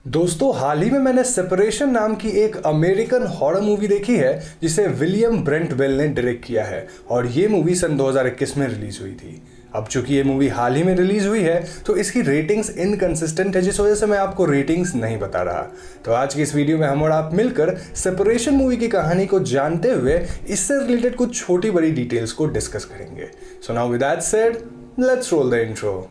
दोस्तों हाल ही में मैंने सेपरेशन नाम की एक अमेरिकन हॉरर मूवी देखी है जिसे विलियम ब्रेंट बेल ने डायरेक्ट किया है और ये मूवी सन 2021 में रिलीज हुई थी। अब चूंकि ये मूवी हाल ही में रिलीज हुई है तो इसकी रेटिंग्स इनकंसिस्टेंट है, जिस वजह से मैं आपको रेटिंग्स नहीं बता रहा। तो आज की इस वीडियो में हम और आप मिलकर सेपरेशन मूवी की कहानी को जानते हुए इससे रिलेटेड कुछ छोटी बड़ी डिटेल्स को डिस्कस करेंगे। So now with that said, let's roll the intro.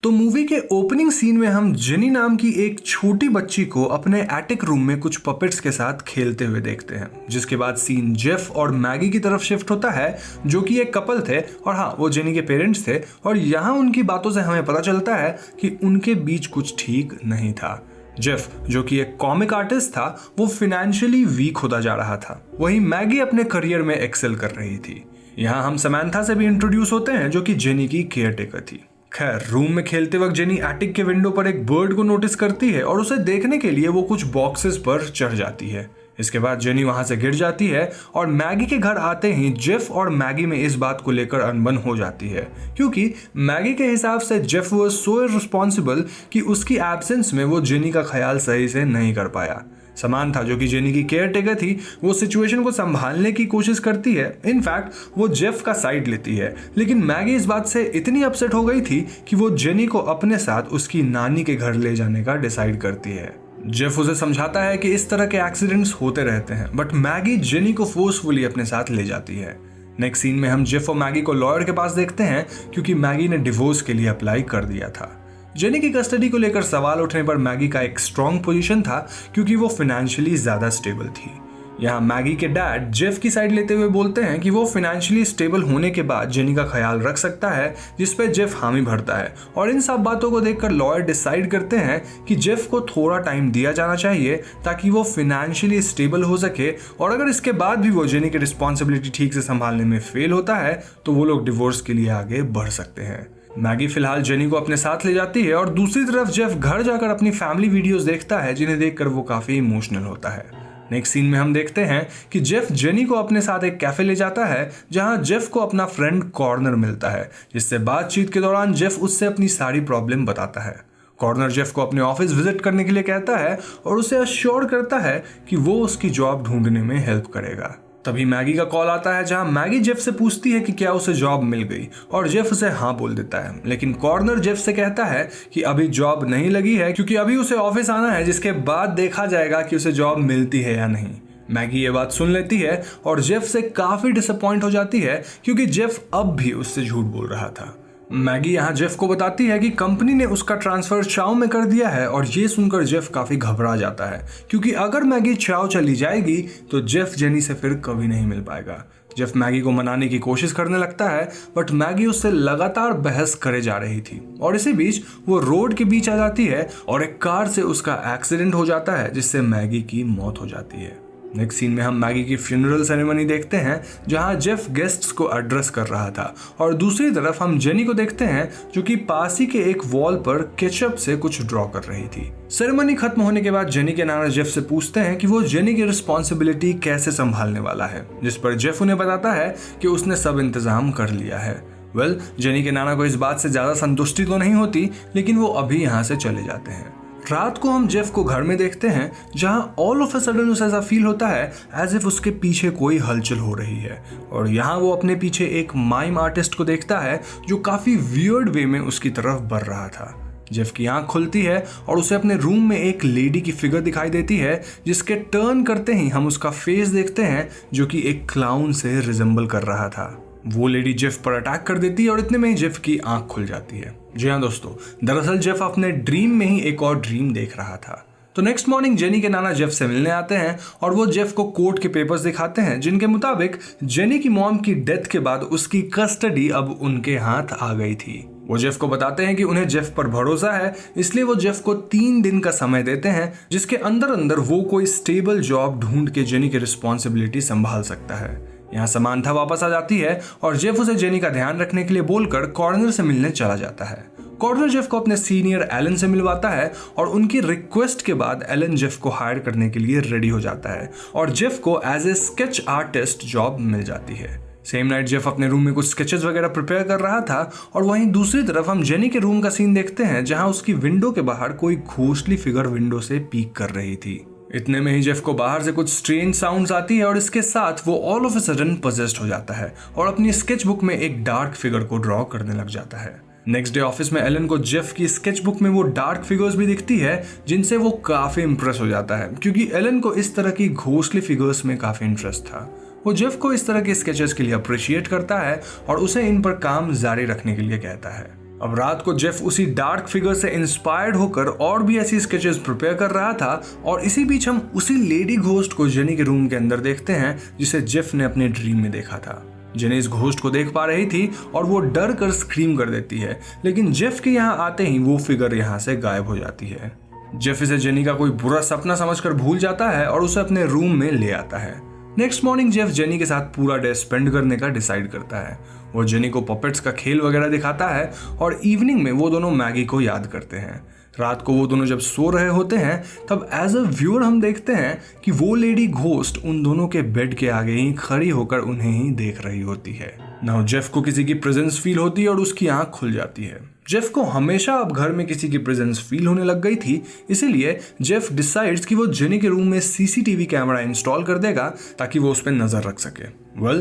तो मूवी के ओपनिंग सीन में हम जेनी नाम की एक छोटी बच्ची को अपने एटिक रूम में कुछ पपेट्स के साथ खेलते हुए देखते हैं, जिसके बाद सीन जेफ और मैगी की तरफ शिफ्ट होता है जो कि एक कपल थे और हाँ, वो जेनी के पेरेंट्स थे। और यहाँ उनकी बातों से हमें पता चलता है कि उनके बीच कुछ ठीक नहीं था। जेफ जो कि एक कॉमिक आर्टिस्ट था, वो फाइनेंशियली वीक होता जा रहा था, वहीं मैगी अपने करियर में एक्सेल कर रही थी। यहाँ हम समैंथा से भी इंट्रोड्यूस होते हैं जो कि जेनी की केयर टेकर थी। खैर, रूम में खेलते वक्त जेनी एटिक के विंडो पर एक बर्ड को नोटिस करती है और उसे देखने के लिए वो कुछ बॉक्सेस पर चढ़ जाती है। इसके बाद जेनी वहां से गिर जाती है और मैगी के घर आते ही जेफ और मैगी में इस बात को लेकर अनबन हो जाती है, क्योंकि मैगी के हिसाब से जेफ वाज सो इररिस्पॉन्सिबल कि उसकी एब्सेंस में वो जेनी का ख्याल सही से नहीं कर पाया। समैंथा जो कि जेनी की केयर टेकर थी, वो सिचुएशन को संभालने की कोशिश करती है। इनफैक्ट वो जेफ का साइड लेती है, लेकिन मैगी इस बात से इतनी अपसेट हो गई थी कि वो जेनी को अपने साथ उसकी नानी के घर ले जाने का डिसाइड करती है। जेफ उसे समझाता है कि इस तरह के एक्सीडेंट्स होते रहते हैं, बट मैगी जेनी को फोर्सफुली अपने साथ ले जाती है। नेक्स्ट सीन में हम जेफ और मैगी को लॉयर के पास देखते हैं, क्योंकि मैगी ने डिवोर्स के लिए अप्लाई कर दिया था। जेनी की कस्टडी को लेकर सवाल उठने पर मैगी का एक स्ट्रॉन्ग पोजीशन था, क्योंकि वो फाइनेंशियली ज्यादा स्टेबल थी। यहाँ मैगी के डैड जेफ की साइड लेते हुए बोलते हैं कि वो फाइनेंशियली स्टेबल होने के बाद जेनी का ख्याल रख सकता है, जिस पे जेफ हामी भरता है। और इन सब बातों को देखकर लॉयर डिसाइड करते हैं कि जेफ को थोड़ा टाइम दिया जाना चाहिए ताकि वो फाइनेंशियली स्टेबल हो सके, और अगर इसके बाद भी वो जेनी की रिस्पॉन्सिबिलिटी ठीक से संभालने में फेल होता है तो वो लोग डिवोर्स के लिए आगे बढ़ सकते हैं। मैगी फिलहाल जेनी को अपने साथ ले जाती है और दूसरी तरफ जेफ घर जाकर अपनी फैमिली वीडियोस देखता है, जिन्हें देखकर वो काफी इमोशनल होता है। नेक्स्ट सीन में हम देखते हैं कि जेफ जेनी को अपने साथ एक कैफे ले जाता है, जहां जेफ को अपना फ्रेंड कॉर्नर मिलता है, जिससे बातचीत के दौरान जेफ उससे अपनी सारी प्रॉब्लम बताता है। कॉर्नर जेफ को अपने ऑफिस विजिट करने के लिए कहता है और उसे अश्योर करता है कि वो उसकी जॉब ढूंढने में हेल्प करेगा। तभी मैगी का कॉल आता है, जहां मैगी जेफ से पूछती है कि क्या उसे जॉब मिल गई, और जेफ उसे हाँ बोल देता है। लेकिन कॉर्नर जेफ से कहता है कि अभी जॉब नहीं लगी है, क्योंकि अभी उसे ऑफिस आना है, जिसके बाद देखा जाएगा कि उसे जॉब मिलती है या नहीं। मैगी ये बात सुन लेती है और जेफ से काफी डिसअपॉइंट हो जाती है, क्योंकि जेफ अब भी उससे झूठ बोल रहा था। मैगी यहाँ जेफ को बताती है कि कंपनी ने उसका ट्रांसफर चाओ में कर दिया है, और ये सुनकर जेफ काफी घबरा जाता है, क्योंकि अगर मैगी चाओ चली जाएगी तो जेफ जेनी से फिर कभी नहीं मिल पाएगा। जेफ मैगी को मनाने की कोशिश करने लगता है, बट मैगी उससे लगातार बहस करे जा रही थी, और इसी बीच वो रोड के बीच आ जाती है और एक कार से उसका एक्सीडेंट हो जाता है, जिससे मैगी की मौत हो जाती है। नेक्स्ट सीन में हम मैगी की फ्यूनरल सेरेमनी देखते हैं, जहां जेफ गेस्ट्स को एड्रेस कर रहा था, और दूसरी तरफ हम जेनी को देखते हैं जो कि पास ही के एक वॉल पर केचप से कुछ ड्रॉ कर रही थी। सेरेमनी खत्म होने के बाद जेनी के नाना जेफ से पूछते हैं कि वो जेनी की रिस्पॉन्सिबिलिटी कैसे संभालने वाला है, जिस पर जेफ उन्हें बताता है कि उसने सब इंतजाम कर लिया है। जेनी के नाना को इस बात से ज्यादा संतुष्टि तो नहीं होती, लेकिन वो अभी यहाँ से चले जाते हैं। रात को हम जेफ को घर में देखते हैं, जहां ऑल ऑफ अ सडन उसे ऐसा फील होता है एज इफ उसके पीछे कोई हलचल हो रही है, और यहाँ वो अपने पीछे एक माइम आर्टिस्ट को देखता है जो काफी वियर्ड वे में उसकी तरफ बढ़ रहा था। जेफ की आंख खुलती है और उसे अपने रूम में एक लेडी की फिगर दिखाई देती है, जिसके टर्न करते ही हम उसका फेस देखते हैं जो कि एक क्लाउन से रिजेंबल कर रहा था। वो लेडी जेफ पर अटैक कर देती है और इतने में ही जेफ की आंख खुल जाती है। जी हाँ दोस्तों, दरअसल जेफ अपने ड्रीम में ही एक और ड्रीम देख रहा था। तो नेक्स्ट मॉर्निंग जेनी के नाना जेफ से मिलने आते हैं और वो जेफ को कोर्ट के पेपर्स दिखाते हैं, जिनके मुताबिक जेनी की मॉम की डेथ के बाद उसकी कस्टडी अब उनके हाथ आ गई थी। वो जेफ को बताते हैं कि उन्हें जेफ पर भरोसा है, इसलिए वो जेफ को 3 दिन का समय देते हैं, जिसके अंदर अंदर वो कोई स्टेबल जॉब ढूंढ के जेनी की रिस्पॉन्सिबिलिटी संभाल सकता है। यहाँ समांथा वापस आ जाती है और जेफ उसे जेनी का ध्यान रखने के लिए बोलकर कॉर्नर से मिलने चला जाता है। कॉर्नर जेफ को अपने सीनियर एलन से मिलवाता है और उनकी रिक्वेस्ट के बाद एलन जेफ को हायर करने के लिए रेडी हो जाता है और जेफ को as a sketch artist job मिल जाती है। सेम नाइट जेफ अपने रूम में कुछ स्केचेस वगैरह प्रिपेयर कर रहा था और वहीं दूसरी तरफ हम जेनी के रूम का सीन देखते हैं जहां उसकी विंडो के बाहर कोई घोस्टली फिगर विंडो से पीक कर रही थी। इतने में ही जेफ को बाहर से कुछ स्ट्रेंज साउंड्स आती है और इसके साथ वो all of a sudden possessed हो जाता है और अपनी स्केच बुक में एक डार्क फिगर को ड्रॉ करने लग जाता है। नेक्स्ट डे ऑफिस में एलन को जेफ की स्केच बुक में वो डार्क फिगर्स भी दिखती है जिनसे वो काफी इंप्रेस हो जाता है क्योंकि एलन को इस तरह की घोस्टली फिगर्स में काफी इंटरेस्ट था। वो जेफ को इस तरह के स्केचेस के लिए अप्रिशिएट करता है और उसे इन पर काम जारी रखने के लिए कहता है। अब रात को जेफ उसी डार्क फिगर से इंस्पायर्ड होकर और भी ऐसी स्केचेस प्रिपेयर कर रहा था और इसी बीच हम उसी लेडी घोस्ट को जेनी के रूम के अंदर देखते हैं जिसे जेफ ने अपने ड्रीम में देखा था। जेनी इस घोस्ट को देख पा रही थी और वो डर कर स्क्रीम कर देती है, लेकिन जेफ के यहाँ आते ही वो फिगर यहाँ से गायब हो जाती है। जेफ इसे जेनी का कोई बुरा सपना समझकर भूल जाता है और उसे अपने रूम में ले आता है। नेक्स्ट मॉर्निंग जेफ जेनी के साथ पूरा डे स्पेंड करने का डिसाइड करता है। वो जेनी को पपेट्स का खेल वगैरह दिखाता है और इवनिंग में वो दोनों मैगी को याद करते हैं। रात को वो दोनों जब सो रहे होते हैं तब एज अ व्यूअर हम देखते हैं कि वो लेडी घोस्ट उन दोनों के बेड के आगे ही खड़ी होकर उन्हें ही देख रही होती है। नाउ जेफ को किसी की प्रेजेंस फील होती है और उसकी आंख खुल जाती है। जेफ को हमेशा अब घर में किसी की प्रेजेंस फील होने लग गई थी, इसीलिए जेफ डिसाइड्स कि वो जेनी के रूम में सीसीटीवी कैमरा इंस्टॉल कर देगा ताकि वो उस पर नजर रख सके।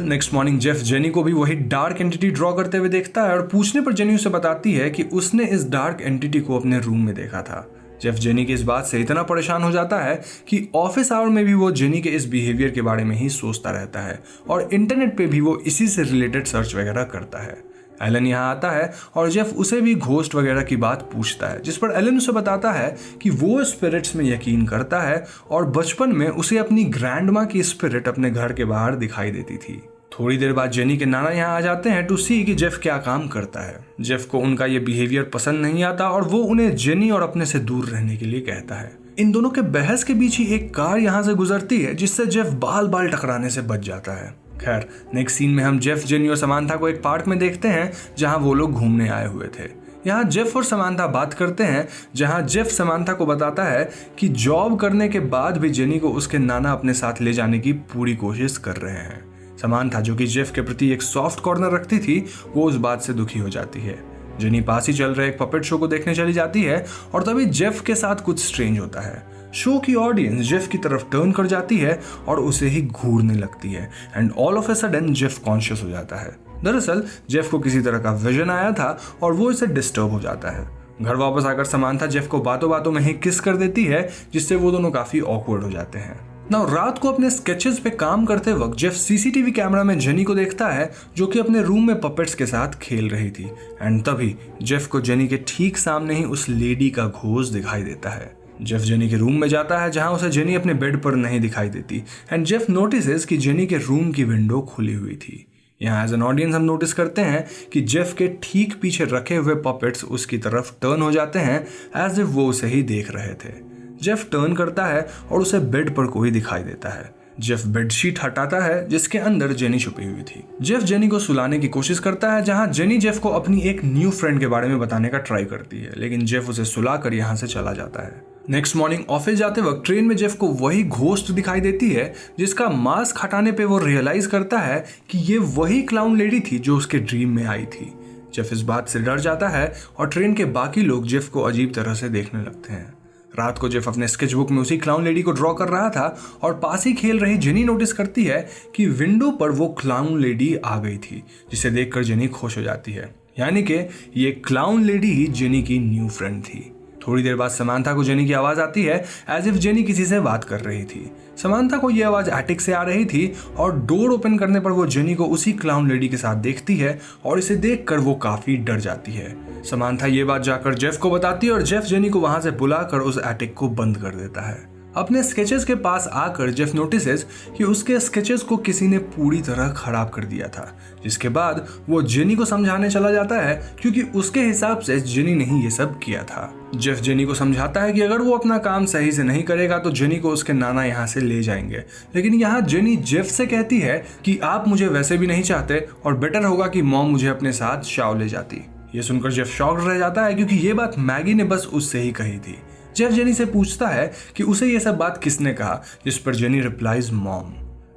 नेक्स्ट मॉर्निंग जेफ जेनी को भी वही डार्क एंटिटी ड्रॉ करते हुए देखता है और पूछने पर जेनी उसे बताती है कि उसने इस डार्क एंटिटी को अपने रूम में देखा था। जेफ जेनी की इस बात से इतना परेशान हो जाता है कि ऑफिस आवर में भी वो जेनी के इस बिहेवियर के बारे में ही सोचता रहता है और इंटरनेट पे भी वो इसी से रिलेटेड सर्च वगैरह करता है। एलन यहाँ आता है और जेफ उसे भी घोस्ट वगैरह की बात पूछता है, जिस पर एलन उसे बताता है कि वो स्पिरिट्स में यकीन करता है और बचपन में उसे अपनी ग्रैंडमा की स्पिरिट अपने घर के बाहर दिखाई देती थी। थोड़ी देर बाद जेनी के नाना यहाँ आ जाते हैं टू सी कि जेफ क्या काम करता है। जेफ को उनका ये बिहेवियर पसंद नहीं आता और वो उन्हें जेनी और अपने से दूर रहने के लिए कहता है। इन दोनों के बहस के बीच ही एक कार यहाँ से गुजरती है जिससे जेफ बाल बाल टकराने से बच जाता है। खैर नेक्स्ट सीन में हम जेफ जेनी और समांथा को एक पार्क में देखते हैं जहां वो लोग घूमने आए हुए थे। यहाँ जेफ और समांथा बात करते हैं जहां जेफ समांथा को बताता है कि जॉब करने के बाद भी जेनी को उसके नाना अपने साथ ले जाने की पूरी कोशिश कर रहे हैं। समांथा जो कि जेफ के प्रति एक सॉफ्ट कॉर्नर रखती थी वो उस बात से दुखी हो जाती है। जेनी पास ही चल रहे एक पपेट शो को देखने चली जाती है और तभी जेफ के साथ कुछ स्ट्रेंज होता है। शो की ऑडियंस जेफ की तरफ टर्न कर जाती है और उसे ही घूरने लगती है and all of a sudden Jeff conscious हो जाता है। दरअसल जेफ को किसी तरह का विजन आया था और वो इसे डिस्टर्ब हो जाता है। घर वापस आकर समांथा जेफ को बातों बातों में ही किस कर देती है जिससे वो दोनों काफी ऑकवर्ड हो जाते हैं। नाउ रात को अपने स्केचेस पे काम करते वक्त जेफ सीसीटीवी कैमरा में जेनी को देखता है जो कि अपने रूम में पपेट्स के साथ खेल रही थी एंड तभी जेफ को जेनी के ठीक सामने ही उस लेडी का घोस्ट दिखाई देता है। जेफ जेनी के रूम में जाता है जहां उसे जेनी अपने बेड पर नहीं दिखाई देती एंड जेफ नोटिसेस कि जेनी के रूम की विंडो खुली हुई थी। यहाँ एज एन ऑडियंस हम नोटिस करते हैं कि जेफ के ठीक पीछे रखे हुए पपेट्स उसकी तरफ टर्न हो जाते हैं एज इफ वो उसे ही देख रहे थे। जेफ टर्न करता है और उसे बेड पर कोई दिखाई देता है। जेफ बेडशीट हटाता है जिसके अंदर जेनी छुपी हुई थी। जेफ जेनी को सुलाने की कोशिश करता है जहां जेनी जेफ को अपनी एक न्यू फ्रेंड के बारे में बताने का ट्राई करती है, लेकिन जेफ उसे सुलाकर यहाँ से चला जाता है। नेक्स्ट मॉर्निंग ऑफिस जाते वक्त ट्रेन में जेफ को वही घोस्ट दिखाई देती है जिसका मास्क हटाने पे वो रियलाइज करता है कि ये वही क्लाउन लेडी थी जो उसके ड्रीम में आई थी। जेफ इस बात से डर जाता है और ट्रेन के बाकी लोग जेफ को अजीब तरह से देखने लगते हैं। रात को जेफ अपने स्केच बुक में उसी क्लाउन लेडी को ड्रॉ कर रहा था और पास ही खेल रही जेनी नोटिस करती है कि विंडो पर वो क्लाउन लेडी आ गई थी, जिसे देखकर जेनी खुश हो जाती है, यानी कि ये क्लाउन लेडी ही जेनी की न्यू फ्रेंड थी। थोड़ी देर बाद समांथा को जेनी की आवाज आती है एज इफ जेनी किसी से बात कर रही थी। समांथा को यह आवाज एटिक से आ रही थी और डोर ओपन करने पर वो जेनी को उसी क्लाउन लेडी के साथ देखती है और इसे देखकर वो काफी डर जाती है। समांथा ये बात जाकर जेफ को बताती है और जेफ जेनी को वहां से बुलाकर उस एटिक को बंद कर देता है। अपने स्केचेस के पास आकर जेफ नोटिसेस कि उसके स्केचेस को किसी ने पूरी तरह खराब कर दिया था, जिसके बाद वो जेनी को समझाने चला जाता है क्योंकि उसके हिसाब से जेनी ने ही ये सब किया था। जेफ जेनी को समझाता है कि अगर वो अपना काम सही से नहीं करेगा तो जेनी को उसके नाना यहाँ से ले जाएंगे, लेकिन यहाँ जेनी जेफ से कहती है कि आप मुझे वैसे भी नहीं चाहते और बेटर होगा कि मॉम मुझे अपने साथ शाओ ले जाती। ये सुनकर जेफ शॉक्ड रह जाता है क्योंकि ये बात मैगी ने बस उससे ही कही थी। जेफ जेनी से पूछता है कि उसे ये सब बात किसने कहा, जिस पर Jenny replies mom.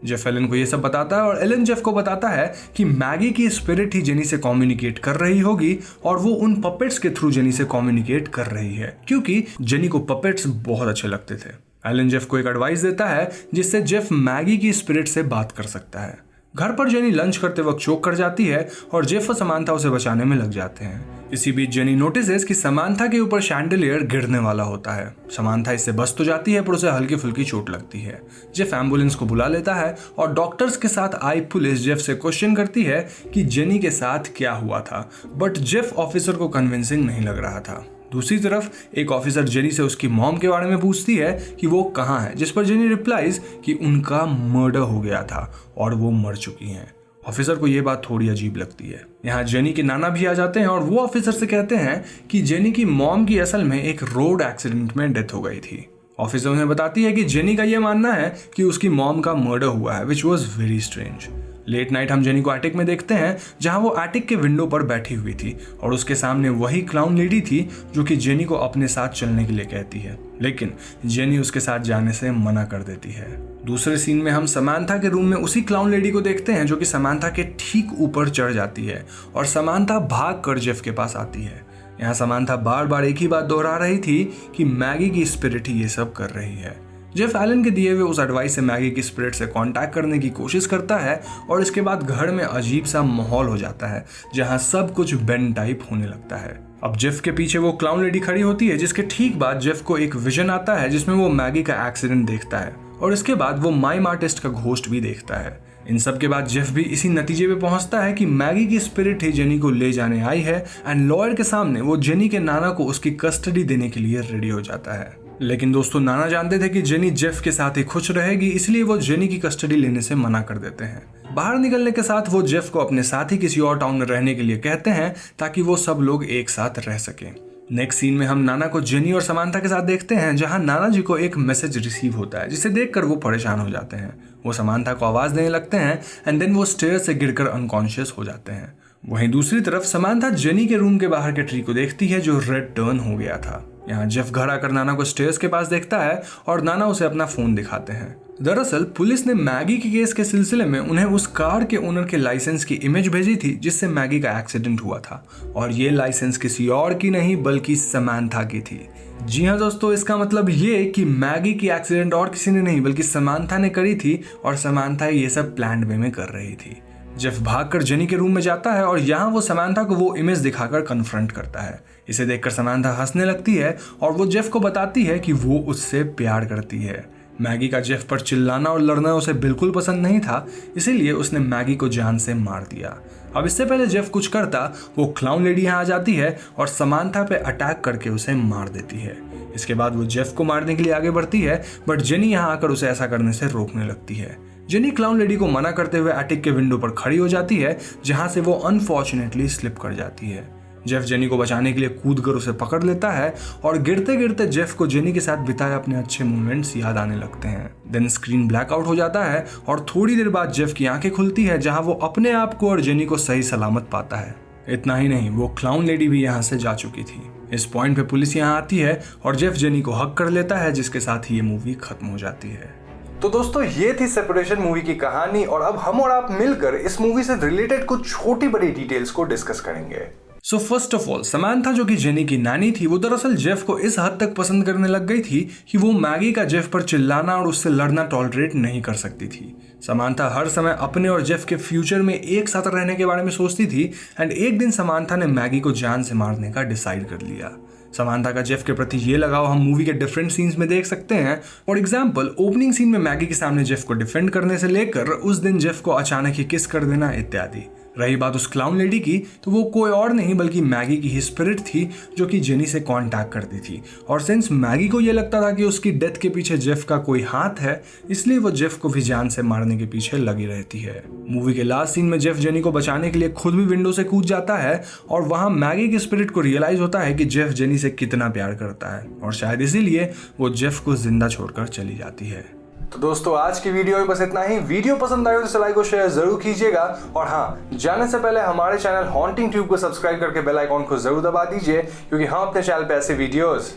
Jeff Allen को ये सब बताता है और एलन जेफ को बताता है कि मैगी की स्पिरिट ही जेनी से कम्युनिकेट कर रही होगी और वो उन पपेट्स के थ्रू जेनी से कम्युनिकेट कर रही है क्योंकि जेनी को पपेट्स बहुत अच्छे लगते थे। एलन जेफ को एक एडवाइस देता है जिससे जेफ मैगी की स्पिरिट से बात कर सकता है। घर पर जेनी लंच करते वक्त चोक कर जाती है और जेफ और समांथा उसे बचाने में लग जाते हैं। इसी बीच जेनी नोटिसेस कि समांथा के ऊपर शैंडलियर गिरने वाला होता है। समांथा इससे बच तो जाती है पर उसे हल्की फुल्की चोट लगती है। जेफ एम्बुलेंस को बुला लेता है और डॉक्टर्स के साथ आई पुलिस जेफ से क्वेश्चन करती है कि जेनी के साथ क्या हुआ था, बट जेफ ऑफिसर को कन्विंसिंग नहीं लग रहा था। दूसरी तरफ एक ऑफिसर जेनी से उसकी मॉम के बारे में पूछती है कि वो कहाँ है, जिस पर जेनी रिप्लाइज कि उनका मर्डर हो गया था और वो मर चुकी हैं। ऑफिसर को ये बात थोड़ी अजीब लगती है। यहाँ जेनी के नाना भी आ जाते हैं और वो ऑफिसर से कहते हैं कि जेनी की मॉम की असल में एक रोड एक्सीडेंट में डेथ हो गई थी। ऑफिसर उन्हें बताती है कि जेनी का ये मानना है कि उसकी मॉम का मर्डर हुआ है, which was very strange. Late night हम जेनी को एटिक में देखते हैं जहां वो एटिक के विंडो पर बैठी हुई थी और उसके सामने वही क्लाउन लेडी थी जो कि जेनी को अपने साथ चलने के लिए कहती है, लेकिन जेनी उसके साथ जाने से मना कर देती है। दूसरे सीन में हम समांथा के रूम में उसी क्लाउन लेडी को देखते हैं जो कि समांथा के ठीक ऊपर चढ़ जाती है और समांथा भाग कर जेफ के पास आती है। यहाँ समांथा बार बार एक ही बात दोहरा रही थी कि मैगी की स्पिरिट ही ये सब कर रही है। जेफ एलन के दिए हुए उस एडवाइस से मैगी की स्पिरिट से कांटेक्ट करने की कोशिश करता है और इसके बाद घर में अजीब सा माहौल हो जाता है जहां सब कुछ बेन टाइप होने लगता है। अब जेफ के पीछे वो क्लाउन लेडी खड़ी होती है जिसके ठीक बाद जेफ को एक विजन आता है जिसमें वो मैगी का एक्सीडेंट देखता है और इसके बाद वो माइम आर्टिस्ट का घोस्ट भी देखता है। इन सब के बाद जेफ भी इसी नतीजे पे पहुंचता है कि मैगी की स्पिरिट ही जेनी को ले जाने आई है एंड लॉयर के सामने वो जेनी के नाना को उसकी कस्टडी देने के लिए रेडी हो जाता है। लेकिन दोस्तों नाना जानते थे कि जेनी जेफ के साथ ही खुश रहेगी, इसलिए वो जेनी की कस्टडी लेने से मना कर देते हैं। बाहर निकलने के साथ वो जेफ को अपने साथ ही किसी और टाउन में रहने के लिए कहते हैं ताकि वो सब लोग एक साथ रह सकें। नेक्स्ट सीन में हम नाना को जेनी और समांथा के साथ देखते हैं जहां नाना जी को एक मैसेज रिसीव होता है जिसे देखकर वो परेशान हो जाते हैं। वो समांथा को आवाज देने लगते हैं एंड देन वो स्टेयर से गिरकर अनकॉन्शियस हो जाते हैं। वहीं दूसरी तरफ समांथा जेनी के रूम के बाहर के ट्री को देखती है जो रेड टर्न हो गया था। यहाँ जेफ घर आकर नाना को स्टेयर्स के पास देखता है और नाना उसे अपना फोन दिखाते हैं। दरअसल पुलिस ने मैगी के केस के सिलसिले में उन्हें उस कार के ओनर के लाइसेंस की इमेज भेजी थी जिससे मैगी का एक्सीडेंट हुआ था और ये लाइसेंस किसी और की नहीं बल्कि समांथा की थी। जी हाँ दोस्तों, इसका मतलब ये कि मैगी की एक्सीडेंट और किसी ने नहीं बल्कि समांथा ने करी थी और समांथा ये सब प्लान्ड वे में कर रही थी। जेफ भागकर जेनी के रूम में जाता है और यहाँ वो समांथा को वो इमेज दिखाकर कन्फ्रंट करता है। इसे देखकर समांथा हंसने लगती है और वो जेफ को बताती है कि वो उससे प्यार करती है। मैगी का जेफ पर चिल्लाना और लड़ना उसे बिल्कुल पसंद नहीं था, इसीलिए उसने मैगी को जान से मार दिया। अब इससे पहले जेफ कुछ करता वो क्लाउन लेडी यहाँ आ जाती है और समांथा पे अटैक करके उसे मार देती है। इसके बाद वो जेफ को मारने के लिए आगे बढ़ती है बट जेनी यहाँ आकर उसे ऐसा करने से रोकने लगती है। जेनी क्लाउन लेडी को मना करते हुए एटिक के विंडो पर खड़ी हो जाती है जहां से वो अनफॉर्चुनेटली स्लिप कर जाती है। जेफ जेनी को बचाने के लिए कूदकर उसे पकड़ लेता है और गिरते गिरते जेफ को जेनी के साथ बिताए अपने अच्छे मोमेंट्स याद आने लगते हैं। देन स्क्रीन ब्लैकआउट हो जाता है और थोड़ी देर बाद जेफ की आंखें खुलती है जहां वो अपने आप को और जेनी को सही सलामत पाता है। इतना ही नहीं, वो क्लाउन लेडी भी यहाँ से जा चुकी थी। इस पॉइंट पे पुलिस यहाँ आती है और जेफ जेनी को हक कर लेता है जिसके साथ ही ये मूवी खत्म हो जाती है। तो दोस्तों ये थी सेपरेशन मूवी की कहानी और अब हम और आप मिलकर इस मूवी से रिलेटेड कुछ छोटी बड़ी डिटेल्स को डिस्कस करेंगे। So first of all, Samantha जो कि जेनी की नानी थी वो दरअसल जेफ को इस हद तक पसंद करने लग गई थी कि वो मैगी का जेफ पर चिल्लाना और उससे लड़ना टॉलरेट नहीं कर सकती थी। समांथा हर समय अपने और जेफ के फ्यूचर में एक साथ रहने के बारे में सोचती थी एंड एक दिन समांथा ने मैगी को जान से मारने का डिसाइड कर लिया। समांथा का जेफ के प्रति ये लगाव हम मूवी के डिफरेंट सीन्स में देख सकते हैं। फॉर एग्जाम्पल, ओपनिंग सीन में मैगी के सामने जेफ को डिफेंड करने से लेकर उस दिन जेफ को अचानक ही किस कर देना इत्यादि। रही बात उस क्लाउन लेडी की, तो वो कोई और नहीं बल्कि मैगी की ही स्पिरिट थी जो कि जेनी से कांटेक्ट करती थी। और सिंस मैगी को ये लगता था कि उसकी डेथ के पीछे जेफ का कोई हाथ है, इसलिए वो जेफ को भी जान से मारने के पीछे लगी रहती है। मूवी के लास्ट सीन में जेफ जेनी को बचाने के लिए खुद भी विंडो से कूद जाता है और वहां मैगी की स्पिरिट को रियलाइज होता है कि जेफ जेनी से कितना प्यार करता है और शायद इसीलिए वो जेफ को जिंदा छोड़कर चली जाती है। तो दोस्तों आज की वीडियो में बस इतना ही। वीडियो पसंद आए तो इसे लाइक और शेयर जरूर कीजिएगा और हाँ, जाने से पहले हमारे चैनल हॉन्टिंग ट्यूब को सब्सक्राइब करके बेल आइकॉन को जरूर दबा दीजिए, क्योंकि हम अपने चैनल पे ऐसे वीडियोस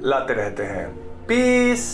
लाते रहते हैं। पीस।